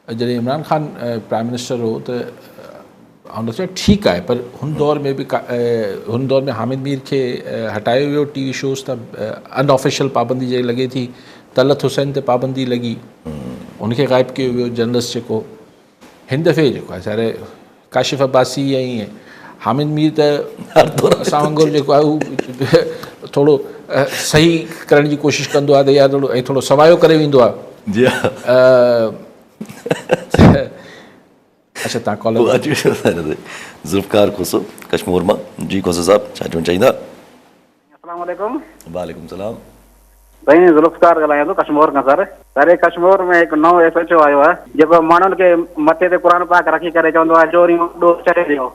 जॾहिं इमरान ख़ान प्राइम मिनिस्टर हो त हुन चयो ठीकु आहे, पर हुन दौर में बि हुन दौर में हामिद मीर खे हटायो वियो TV शोज़ त अनऑफिशियल पाबंदी जे लॻे थी, तलत हुसैन ते पाबंदी लॻी, उनखे ग़ाइबु कयो वियो जर्नलिस्ट जेको। हिन दफ़े जेको आहे सारे काशिफ़ अब्बासी ऐं हामिद मीर त असां वांगुरु जेको आहे उहो थोरो सही करण जी कोशिशि कंदो आहे, त या थोरो सवायो करे वेंदो आहे। अच्छा, तव्हां कॉल ज़ुल्फ़कार खोसो कश्मीर मां। जी खोसो साहिबु, छा चवणु चाहींदा? अस्सलाम वालेकुम। वालेकुम सलाम। साईं ज़ुल्फ़कार ॻाल्हायां थो कश्मीर खां सर। सारे कश्मीर में हिकु नओं SHO आयो आहे, जेको माण्हुनि खे मथे ते क़ुर पाक रखी करे चवंदो आहे चोरी छॾे ॾियो।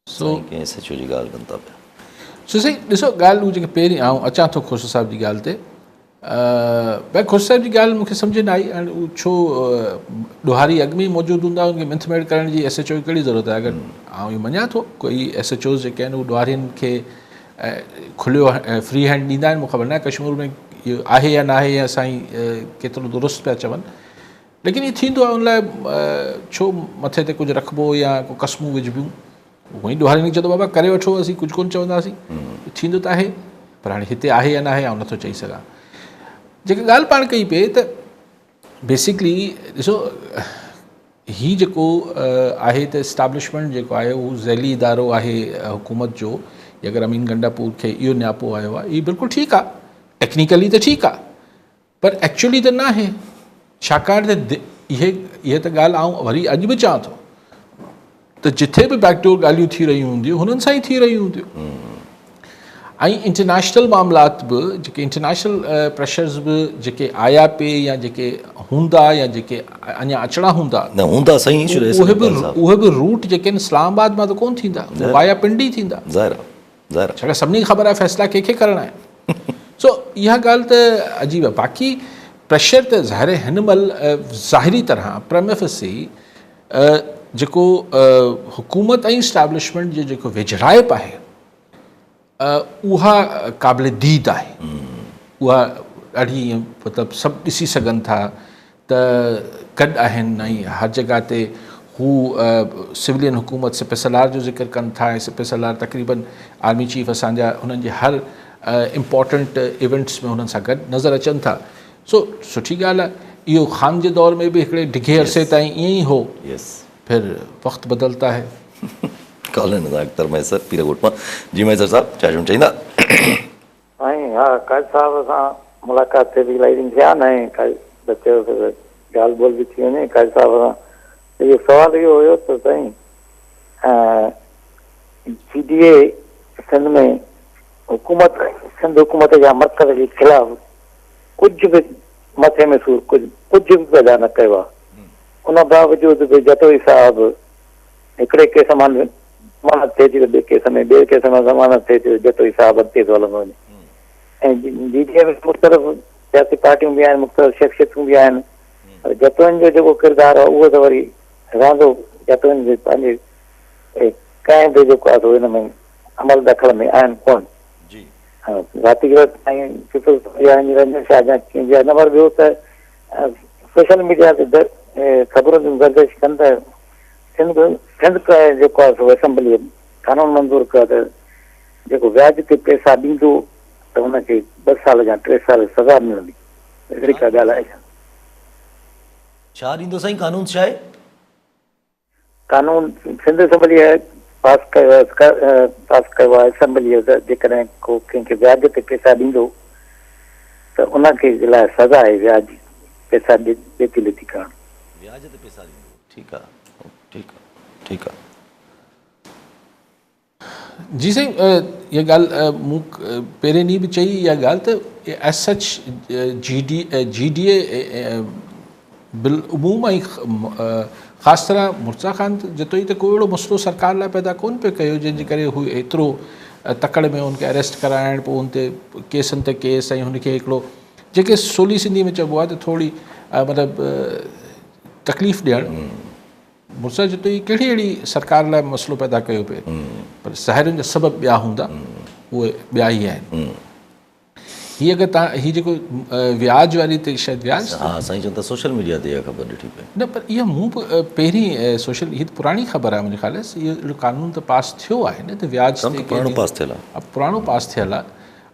SHO जी ॻाल्हि कनि था पिया। साईं ॾिसो, ॻाल्हि उहा जेके पहिरीं अचां थो खोसो साहिब जी ॻाल्हि ते, भई खोसो साहिब जी ॻाल्हि मूंखे सम्झ न आई। हाणे उहो छो ॾोहारी अॻु में ई मौजूदु हूंदा, उनखे मिंथमेड़ करण जी SHO जी कहिड़ी ज़रूरत आहे। अगरि आउं इहो मञा थो कोई SHOs जेके आहिनि उहे ॾोहारियुनि खे खुलियो फ्री हैंड ॾींदा आहिनि, मूंखे ख़बर न आहे कश्मीर में इहो आहे या न आहे, या साईं केतिरो दुरुस्त पिया चवनि। लेकिन इहो थींदो आहे, उन लाइ छो मथे ते कुझु रखिबो या को क़स्मूं विझबियूं। उहो ई ॾोहारियुनि खे चवंदो बाबा करे वठो, असीं कुझु कोन चवंदासीं, थींदो त आहे, पर हाणे हिते आहे या न आहे आउं नथो चई सघां। जेका ॻाल्हि पाण कई पे त बेसिकली ॾिसो ही जेको आहे त इस्टाब्लिशमेंट जेको आहे उहो ज़ैली इदारो आहे हुकूमत जो, अगरि अमीन गंडापुर खे इहो नियापो आयो आहे, इहो बिल्कुलु ठीकु आहे, टेक्निकली त ठीकु आहे, पर एक्चुअली त न आहे। छाकाणि त इहे त ॻाल्हि आउं वरी अॼु बि चवां थो त जिथे बि बैकडोर ॻाल्हियूं थी रहियूं हूंदियूं हुननि सां ई थी रहियूं हूंदियूं। ऐं इंटरनेशनल मामलात बि जेके इंटरनेशनल प्रेशर्स बि जेके आया पे या जेके हूंदा या जेके अञा अचणा हूंदा न हूंदा सही उहे बि रूट जेके आहिनि इस्लामाबाद मां त कोन थींदा, वाया पिंडी थींदा। छाकाणि सभिनी खे ख़बर आहे फ़ैसिला कंहिंखे करणा आहिनि। सो इहा ॻाल्हि त अजीब आहे। बाक़ी प्रेशर त ज़ाहिर हिन महिल ज़ाहिरी तरह प्रेमेफसी जेको हुकूमत ऐं इस्टाब्लिशमेंट जो जेको वेझड़ाइप आहे उहा क़ाबिल दीद आहे, उहा ॾाढी मतिलबु सभु ॾिसी सघनि था त गॾु आहिनि। ऐं हर जॻह ते हू सिविलियन हुकूमत सिपहिसालार जो ज़िक्र कनि था ऐं सिपहिसालार तक़रीबन आर्मी चीफ असांजा हुननि जे हर इम्पॉर्टेंट इवेंट्स में हुननि सां गॾु नज़र अचनि था। सो सुठी ॻाल्हि आहे। इहो ख़ान जे दौर में बि हिकिड़े डिघे अरसे ताईं ईअं ई हो, फिर वक़्तु बदलता है। कॉलन अख्तर मैसर पीराकोट मां। जी मैसर साहब छा चवणु चाहींदा? हा, काज़ी साहिब सां मुलाक़ात ते बि इलाही ॾींहं थिया न, ऐं ॻाल्हि ॿोल बि थी वञे। काज़ी साहिब सां इहो सुवालु इहो हुयो त साईं GDA सिंध में हुकूमत सिंध हुकूमत जा मर्कज़ जे ख़िलाफ़ कुझु बि मथे में सूर कुझु बि पैदा न कयो आहे। उन बावजूदि बि जतोई साहिबु हिकिड़े केस मां ज़मानत थिए थी त ॿिए केस में, ॿिए केस मां ज़मानत थिए थी, जतोई साहिबु अॻिते थो हलंदो वञे। ऐं GDA में मुख़्तलिफ़ सियासी पार्टियूं बि आहिनि, मुख़्तलिफ़ शख़्सियतूं बि आहिनि, पर जतोइनि जो जेको किरदारु आहे उहो त वरी रहंदो जतोइनि जे पंहिंजे कंहिं बि जेको आहे हिन में अमल दख़ल में आहिनि कोन। ज़ाती ऐं रंजन शाह जा नंबर ॿियो त सोशल मीडिया ते ख़बरूं गर्दिश कनि त सिंध जेको आहे सो असेंबली कानून मंज़ूर कयो त जेको व्याज ते पैसा ॾींदो त हुनखे 2 साल या 3 साल सज़ा मिलंदी। हिकिड़ी का ॻाल्हि आहे छा ॾींदो साईं? कानून छा आहे? कानून सिंध असेंबली पास कयो आहे असेंबलीअ त जेकॾहिं को कंहिंखे व्याज ते पैसा ॾींदो त उनखे जे लाइ सज़ा आहे व्याज पैसा ॾेती लिती करणु। व्याज ते पैसा ॾींदो, ठीकु आहे, ठीकु आहे, ठीकु आहे। जी साईं, इहा ॻाल्हि मूं पहिरें ॾींहुं बि चई, इहा ॻाल्हि त एज सच GDA बिल उमूम ऐं ख़ासि तरह मुर्ज़ा ख़ान जतोई त कोई अहिड़ो मसइलो सरकार लाइ पैदा कोन पियो कयो जंहिंजे करे हू एतिरो तकड़ में हुनखे अरेस्ट कराइण, पोइ हुन ते केसनि ते केस, ऐं हुनखे हिकिड़ो जेके सोली सिंधी में चइबो आहे त थोरी मतिलबु तकलीफ़ ॾियणु। मुर्ज़ा जतोई कहिड़ी अहिड़ी सरकार लाइ मसइलो पैदा कयो पिए, पर ज़ाहिर जा सबब ॿिया हूंदा, उहे ॿिया ई आहिनि। हीअ अगरि तव्हां हीअ जेको व्याज वारी ते शायदि व्याज, हा साईं चवनि था सोशल मीडिया ते इहा ख़बर ॾिठी पई। न, पर इहा मूं बि पहिरीं सोशल, हीअ त पुराणी ख़बर आहे मुंहिंजे ख़्याल से, इहो कानून त पास थियो आहे न त व्याज ते पुराणो पास थियल आहे, पुराणो पास थियल आहे,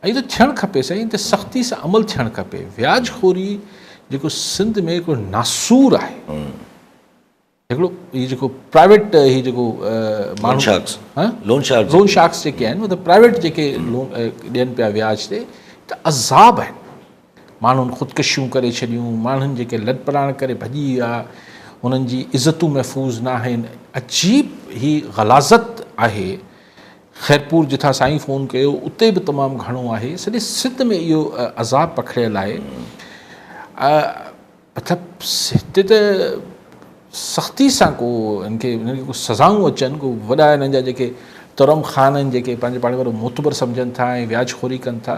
ऐं त थियणु खपे साईं, त सख़्ती सां अमल थियणु खपे। व्याज खोरी जेको सिंध में हिकिड़ो नासूर आहे, हिकिड़ो हीअ जेको प्राइवेट हीअ जेको माण्हू लोन शार्क्स जेके आहिनि, मतिलबु प्राइवेट जेके लोन ॾियनि पिया व्याज ते, त अज़ाब आहिनि। माण्हुनि ख़ुदकुशियूं करे छॾियूं, माण्हुनि जेके लॾपराण करे भॼी विया, हुननि जी इज़तूं महफ़ूज़ न आहिनि। अजीब ही ग़लाज़त आहे। ख़ैरपुर जिथां साईं फ़ोन कयो उते बि तमामु घणो आहे। सॼे सिंध में इहो अज़ाब पखिड़ियल आहे। मतिलबु हिते त सख़्ती सां को हिनखे को सज़ाऊं अचनि, को वॾा हिननि जा जेके तुरम ख़ान आहिनि, जेके पंहिंजे पाण वारो मोतबर सम्झनि था ऐं व्याजखोरी कनि था,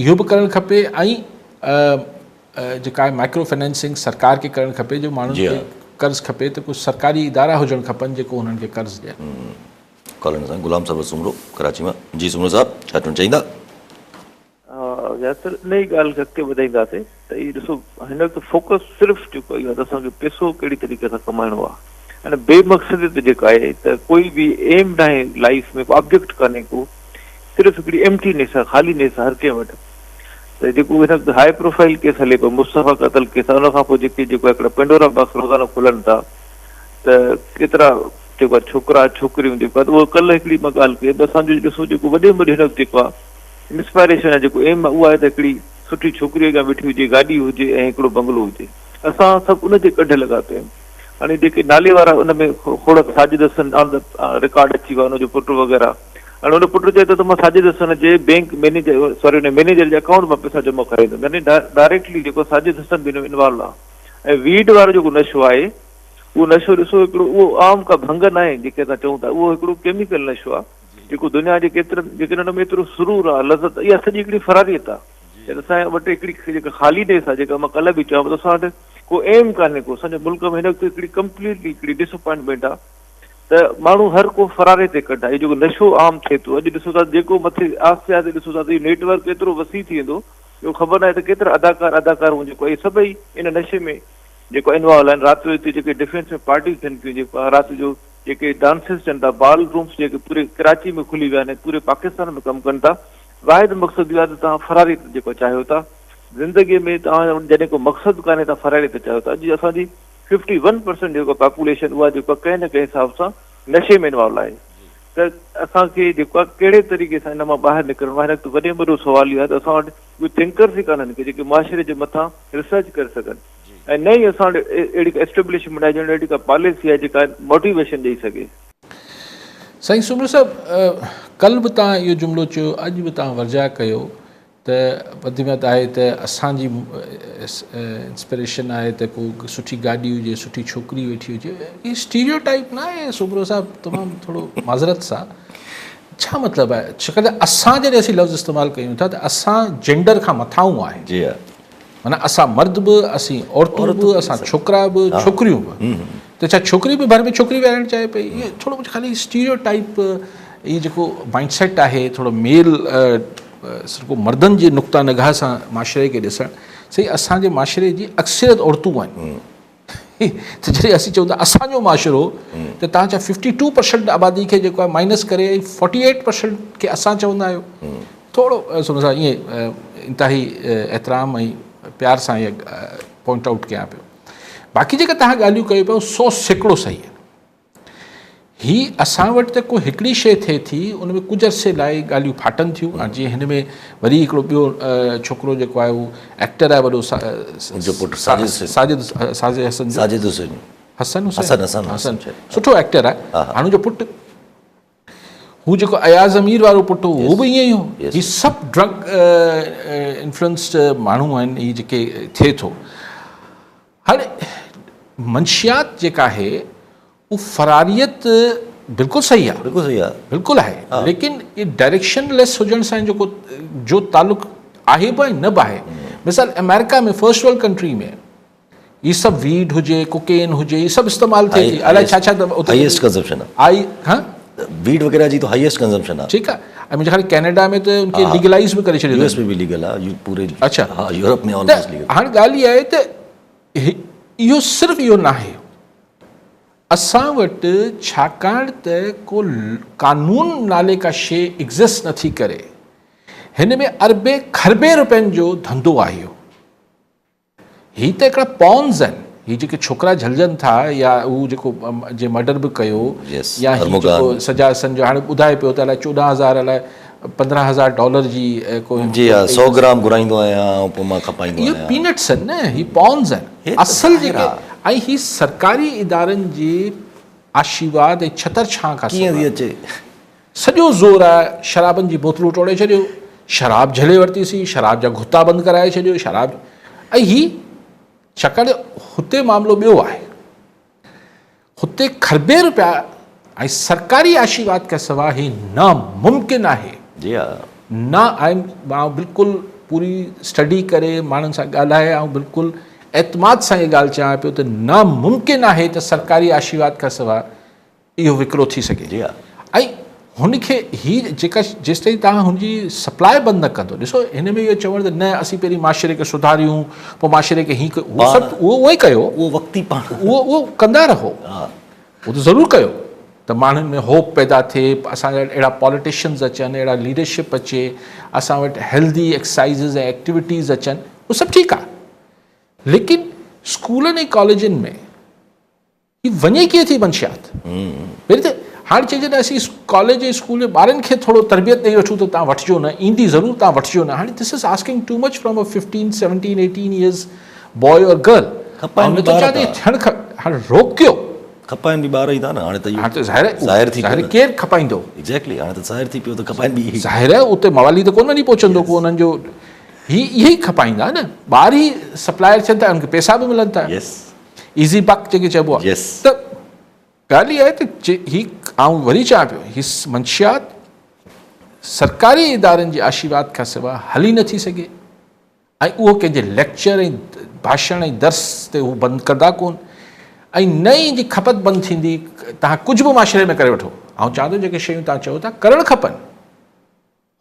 इहो बि करणु खपे। ऐं जेका आहे माइक्रो फाइनेंसिंग सरकार खे करणु खपे, जो माण्हुनि खे कर्ज़ु खपे त कुझु सरकारी इदारा हुजणु खपनि जेको हुननि खे कर्ज़ु ॾियनि। कॉलोनी सां गुलाम साहब सुमरो कराची मां। जी सुमरो साहब छा चवणु चाहींदा? यासर नई ॻाल्हि अॻिते वधाईंदासीं त इहो ॾिसो, हिन वक़्तु फोकस सिर्फ़ु जेको इहो आहे त असांखे पैसो कहिड़ी तरीक़े सां कमाइणो आहे, हाणे बेमक़सद ते जेका आहे त कोई बि एम न आहे लाइफ में, को ऑब्जेक्ट कान्हे, को सिर्फ़ु हिकिड़ी एम्प्टीनेस आहे, ख़ालीनेस आहे हर कंहिं वटि। त जेको हिन वक़्तु हाई प्रोफाइल केस हले पियो मुस्तफ़ा क़तल केस आहे, उन खां पोइ जेको हिकिड़ा पेंडोरा बॉक्स रोज़ाना खुलनि था त केतिरा जेको आहे छोकिरा छोकिरियूं जेको आहे, त उहो कल्ह हिकिड़ी मां ॻाल्हि कई त असांजो ॾिसो जेको वॾे में वॾी हिन वक़्तु जेको आहे इंस्पायरेशन आहे, जेको एम आहे उहा आहे त हिकिड़ी सुठी छोकिरी अॻियां वेठी हुजे, गाॾी हुजे ऐं हिकिड़ो बंगलो हुजे। असां सभु उनजे कढ लॻा पिया आहियूं। हाणे जेके नाले वारा उन में खोड़ साजिद हसन रिकॉर्ड अची वियो आहे, उनजो पुटु वग़ैरह। हाणे उन पुटु चए थो त मां साजिद हसन जे बैंक मैनेजर सॉरी हुन मैनेजर जे अकाउंट मां पैसा जमा कराईंदुमि, यानी डायरेक्टली जेको साजिद हसन बि इन्वॉल्व आहे। ऐं वीड वारो जेको नशो आहे उहो नशो ॾिसो हिकिड़ो उहो आम का भंग न आहे जेके असां चऊं था, उहो हिकिड़ो केमिकल नशो आहे जेको दुनिया जे केतिरनि जेके हुन में एतिरो सुरूर आहे, लज़त, इहा सॼी हिकिड़ी फरारियत आहे। असांजे वटि हिकिड़ी जेका ख़ाली डेस आहे, जेका मां कल्ह बि चवां, असां वटि को एम कान्हे को। असांजे मुल्क में हिन वक़्तु हिकिड़ी कंप्लीटली हिकिड़ी डिसअपॉइंटमेंट आहे त माण्हू हर को फरारे ते कढ आहे। जेको नशो आम थिए थो, अॼु ॾिसो था जेको मथे आस्ते आस्ते ॾिसो था त इहो नेटवर्क एतिरो वसी थी वेंदो, इहो ख़बर न आहे त केतिरा अदाकारूं जेको इहे सभई इन नशे में जेको इन्वॉल्व आहिनि। राति जो हिते जेके डिफेंस में पार्टियूं थियनि पियूं, जेको आहे राति जो जेके डांसिस थियनि था, बाल रूम्स जेके पूरे कराची में खुली विया आहिनि, पूरे पाकिस्तान में कमु कनि था। वाहिद मक़सदु इहो आहे त तव्हां फरारी जेको चाहियो था ज़िंदगीअ में, तव्हां जॾहिं को मक़सदु कान्हे तव्हां फरारी ते चाहियो था। अॼु असांजी 51% जेको पॉपुलेशन उहा जेको कंहिं न कंहिं हिसाब सां नशे में इन्वॉल्व आहे। त असांखे जेको आहे कहिड़े तरीक़े सां हिन मां ॿाहिरि निकिरणो आहे, हिन वक़्तु वॾे में वॾो सुवाल इहो आहे त असां वटि उहे थिंकर्स ई कान्हनि के जेके मुआशिरे जे मथां रिसर्च करे सघनि, ऐं न ई असां वटि अहिड़ी एस्टेब्लिशमेंट आहे अहिड़ी का पॉलिसी आहे जेका मोटिवेशन ॾेई सघे। साईं सुमर साहब, कल्ह बि तव्हां इहो जुमिलो चयो, अॼु बि तव्हां वर्जा कयो त वधि में वधि आहे त असांजी इंस्पिरेशन आहे त को सुठी गाॾी हुजे, सुठी छोकिरी वेठी हुजे। इहा स्टीरियो टाइप न आहे सुमर साहब, तमामु थोरो माज़रत सां छा मतिलबु आहे? छाकाणि त असां जॾहिं असीं लफ़्ज़ इस्तेमालु कयूं था त असां जेंडर खां मथां आहे, जी हा, माना असां मर्द बि, असीं औरतूं बि, असां छोकिरा बि, छोकिरियूं बि। त छा छोकिरी बि घर में छोकिरी विहारणु चाहे पई? इहो थोरो कुझु ख़ाली स्टीरियो टाइप, इहो जेको माइंडसेट आहे थोरो मेल सिर्फ़ु मर्दनि जे नुक़्ता निगाह सां माशरे खे ॾिसणु, सही असांजे माशरे जी अक्सरियत औरतूं आहिनि। त जॾहिं असीं चऊं था असांजो माशरो, त तव्हां छा 52% आबादी खे जेको आहे माइनस करे 48% खे असां चवंदा आहियो? थोरो सुनो सां ईअं इंतिहाई एतिराम ऐं प्यार सां इहे पॉइंट आउट कयां पियो। बाक़ी जेका तव्हां ॻाल्हियूं कयो पियो 100 सैकड़ो सही आहे। ही असां वटि त को हिकिड़ी शइ थिए थी, उन में कुझु अरसे लाइ ॻाल्हियूं फाटनि थियूं। हाणे जीअं हिन में वरी हिकिड़ो ॿियो छोकिरो जेको आहे उहो एक्टर आहे वॾो, हसन, सुठो एक्टर आहे। हाणे जो पुटु, हू जेको अयाज़ अमीर वारो पुटु, उहो बि ईअं ई हो। ही सभु ड्रग इन्फ्लुएंस्ड माण्हू आहिनि, ही जेके थिए थो। हाणे मंशियात जेका आहे उहा फरारियत बिल्कुलु सही आहे, बिल्कुलु आहे, लेकिन ये डायरेक्शनलेस हुजण सां जेको जो तालुक़ आहे बि न बि आहे। मिसाल अमेरिका में फर्स्ट वर्ल्ड कंट्री में ये सभु वीड हुजे, कोकेन हुजे, ये सभु इस्तेमालु थिए थी, अलाए छा छा हाईएस्ट कंजम्पशन आई। हाँ, वीड वग़ैरह जी तो हाईएस्ट कंजम्पशन आहे। ठीकु आहे। ऐं मुंहिंजे ख़्याल कनाडा में त उनखे लीगलाइज़ बि करे छॾियो, यूएस में बि लीगल आहे पूरे। अच्छा, हा, यूरोप में ऑलमोस्ट लीगल। हाणे ॻाल्हि इहा आहे त इहो सिर्फ़ु इहो न आहे, असां वटि छाकाणि त को कानून नाले का शइ एग्ज़िस्ट नथी करे, हिन में अरबे खरबे रुपयनि जो धंधो आहे। इहो ही त हिकिड़ा पॉन्स आहिनि। ही जेके छोकिरा झलजनि था, या उहो जेको जे मर्डर बि कयो, या ही जेको सजा हसन जो हाणे ॿुधाए पियो त अलाए 14,000 अलाए $15,000 जी जी हा, 100 ग्राम घुराईंदो आहियां, पोइ मां खपाईंदो आहियां। इहे पीनट्स आहिनि न, ही पॉन्स आहिनि असल जेके। ऐं ही सरकारी इदारनि जे आशीर्वाद ऐं छतर छां खां कीअं थी अचे? सॼो ज़ोर आहे शराबनि जी बोतलूं टोड़े छॾियो, शराब झले वरितीसीं, शराब जा घुता बंदि कराए छॾियो, शराब। ऐं ही छाकाणि हुते मामिलो ॿियो आहे, हुते खरबे रुपया ऐं सरकारी आशीर्वाद खां सवाइ ही नामुमकिन आहे। जी हा, न आहे। मां बिल्कुलु पूरी स्टडी करे माण्हुनि सां ॻाल्हाए, ऐं बिल्कुलु एतमाद सां इहा ॻाल्हि चवां पियो त नामुमकिन आहे त सरकारी आशीर्वाद खां सवाइ इहो विकिरो थी सघे। जी हा। ऐं हुनखे ही जेका जेसिताईं तव्हां हुनजी सप्लाई बंदि न कंदो, ॾिसो हिन में इहो चवणु त न असीं पहिरीं माशरे खे सुधारियूं, पोइ माशरे खे हीअं उहो ई कयो, उहो वक़्ती पाण उहो कंदा रहो, उहो त ज़रूरु कयो। त त माण्हुनि में होप पैदा थिए, असां वटि अहिड़ा पॉलिटिशियन्स अचनि, अहिड़ा लीडरशिप अचे, असां वटि हेल्दी एक्सरसाइज़िस ऐं एक्टिविटीज़ अचनि, उहो सभु ठीकु आहे। लेकिन स्कूलनि ऐं कॉलेजनि में ही वञे कीअं थी मंशियात? पहिरीं त हाणे चइजे त असीं कॉलेज ऐं स्कूल जे ॿारनि खे थोरो तरबियत ॾेई वठूं त तव्हां वठिजो न, ईंदी ज़रूरु, तव्हां वठिजो न। हाणे this is asking too much from a 15, 17, 18 years boy और गर्ल। खपाइनि बि ॿार था। हाणे रोकियो, खपाइनि बि ॿार ई था न। हाणे त इहो हाणे त ज़ाहिर थी पियो न। केरु खपाईंदो? एग्जैक्टली, हाणे त ज़ाहिर थी पियो त खपाइनि बि। ज़ाहिर आहे उते मवाली त कोन वञी पहुचंदो को उन्हनि जो, इहे ई खपाईंदा न। ॿार ई सप्लायर थियनि था, उनखे पैसा बि मिलनि था, ईज़ी बक जेके चइबो आहे। त ॻाल्हि इहा आहे त ही आउं वरी चवां पियो, ही मंशियात सरकारी इदारनि जे आशीर्वाद खां सवाइ हली नथी सघे, ऐं उहो कंहिंजे लेक्चर ऐं भाषण ऐं दर्स ते हू बंदि कंदा कोन, ऐं न ई जी खपत बंदि थींदी। तव्हां कुझु बि माशरे में करे वठो, आउं चवां थो जेके शयूं तव्हां चओ था करणु खपनि,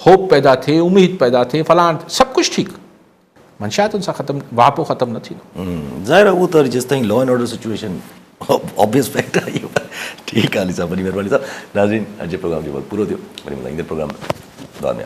होप पैदा थिए, उम्मीद पैदा थिए, फलाण सभु कुझु ठीकु, मंशियात सां ख़तमु, वापो ख़तमु न थींदो। ज़ाहिर आहे उहो त जेसि ताईं law and order situation obvious fact आहे इहो। ठीकु आहे अली साहब, वॾी महिरबानी साहब। नाज़रीन, अॼु जे प्रोग्राम जो वक़्तु पूरो थियो, वरी मिलंदा ईंदड़ प्रोग्राम में। दुआ में।